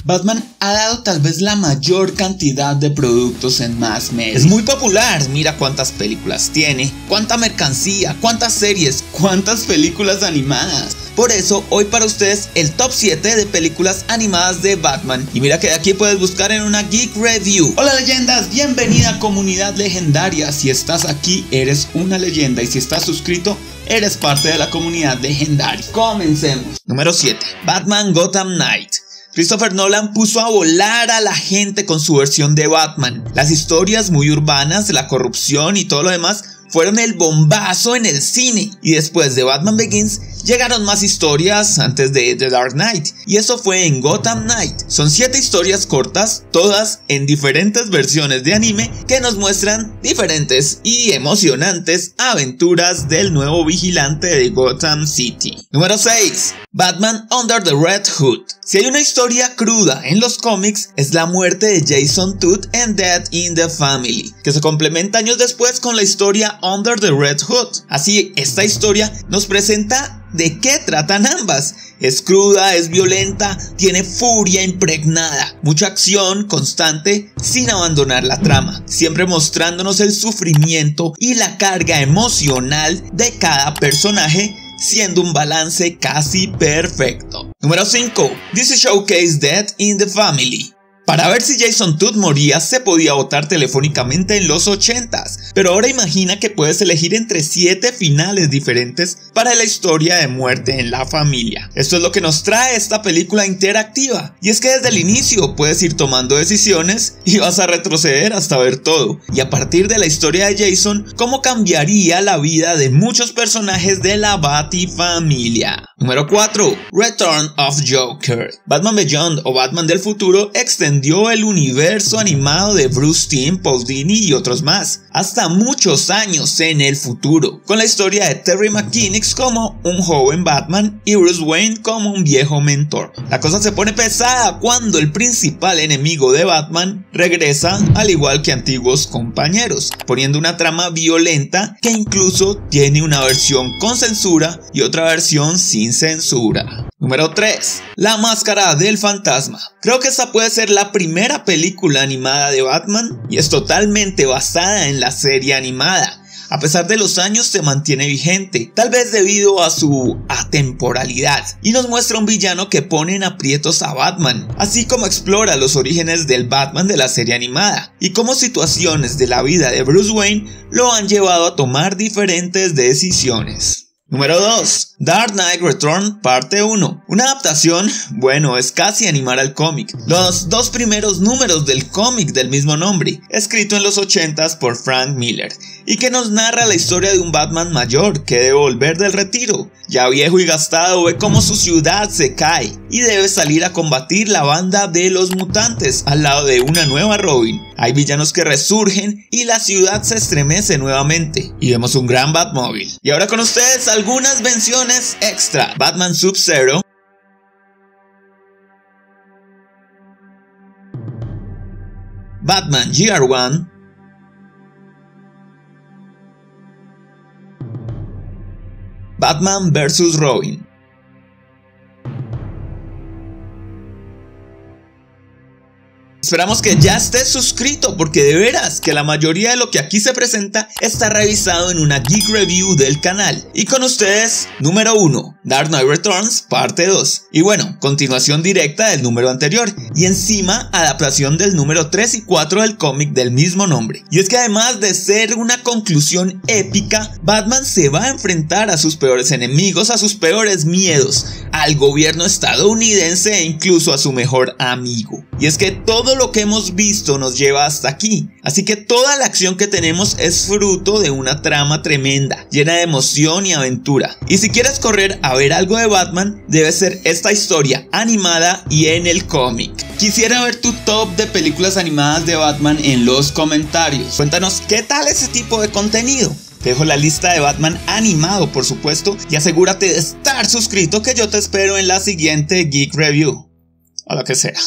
Batman ha dado tal vez la mayor cantidad de productos en mass media. Es muy popular, mira cuántas películas tiene, cuánta mercancía, cuántas series, cuántas películas animadas. Por eso hoy para ustedes el top 7 de películas animadas de Batman. Y mira que de aquí puedes buscar en una Geek Review. Hola leyendas, bienvenida a Comunidad Legendaria. Si estás aquí eres una leyenda y si estás suscrito eres parte de la comunidad legendaria. Comencemos. Número 7. Batman Gotham Knight. Christopher Nolan puso a volar a la gente con su versión de Batman. Las historias muy urbanas, la corrupción y todo lo demás fueron el bombazo en el cine. Y después de Batman Begins llegaron más historias antes de The Dark Knight, y eso fue en Gotham Knight. Son 7 historias cortas, todas en diferentes versiones de anime que nos muestran diferentes y emocionantes aventuras del nuevo vigilante de Gotham City. Número 6. Batman Under the Red Hood. Si hay una historia cruda en los cómics, es la muerte de Jason Todd en Death in the Family, que se complementa años después con la historia Under the Red Hood. Así, esta historia nos presenta de qué tratan ambas. Es cruda, es violenta, tiene furia impregnada, mucha acción constante sin abandonar la trama, siempre mostrándonos el sufrimiento y la carga emocional de cada personaje, siendo un balance casi perfecto. Número 5. DC Showcase Death in the Family. Para ver si Jason Todd moría se podía votar telefónicamente en los 80s, pero ahora imagina que puedes elegir entre 7 finales diferentes para la historia de muerte en la familia. Esto es lo que nos trae esta película interactiva, y es que desde el inicio puedes ir tomando decisiones y vas a retroceder hasta ver todo, y a partir de la historia de Jason, cómo cambiaría la vida de muchos personajes de la Batifamilia. Número 4. Return of Joker. Batman Beyond o Batman del futuro extendió el universo animado de Bruce Timm, Paul Dini y otros más, hasta muchos años en el futuro, con la historia de Terry McGinnis como un joven Batman y Bruce Wayne como un viejo mentor. La cosa se pone pesada cuando el principal enemigo de Batman regresa, al igual que antiguos compañeros, poniendo una trama violenta que incluso tiene una versión con censura y otra versión sin censura. Número 3. La Máscara del Fantasma. Creo que esta puede ser la primera película animada de Batman y es totalmente basada en la serie animada. A pesar de los años se mantiene vigente, tal vez debido a su atemporalidad, y nos muestra un villano que pone en aprietos a Batman, así como explora los orígenes del Batman de la serie animada, y cómo situaciones de la vida de Bruce Wayne lo han llevado a tomar diferentes decisiones. Número 2. Dark Knight Return Parte 1. Una adaptación, bueno, es casi animar al cómic. Los 2 primeros números del cómic del mismo nombre, escrito en los 80s por Frank Miller, y que nos narra la historia de un Batman mayor que debe volver del retiro. Ya viejo y gastado, ve cómo su ciudad se cae y debe salir a combatir la banda de los mutantes al lado de una nueva Robin. Hay villanos que resurgen y la ciudad se estremece nuevamente y vemos un gran Batmóvil. Y ahora con ustedes algunas menciones extra. Batman Sub-Zero, Batman GR1, Batman vs Robin. Esperamos que ya estés suscrito porque de veras que la mayoría de lo que aquí se presenta está revisado en una Geek Review del canal. Y con ustedes, número 1, Dark Knight Returns parte 2. Y bueno, continuación directa del número anterior. Y encima, adaptación del número 3 y 4 del cómic del mismo nombre. Y es que además de ser una conclusión épica, Batman se va a enfrentar a sus peores enemigos, a sus peores miedos, al gobierno estadounidense e incluso a su mejor amigo. Y es que todo lo que hemos visto nos lleva hasta aquí, así que toda la acción que tenemos es fruto de una trama tremenda, llena de emoción y aventura. Y si quieres correr a ver algo de Batman, debe ser esta historia animada y en el cómic. Quisiera ver tu top de películas animadas de Batman en los comentarios. Cuéntanos qué tal ese tipo de contenido. Te dejo la lista de Batman animado, por supuesto, y asegúrate de estar suscrito que yo te espero en la siguiente Geek Review, o lo que sea.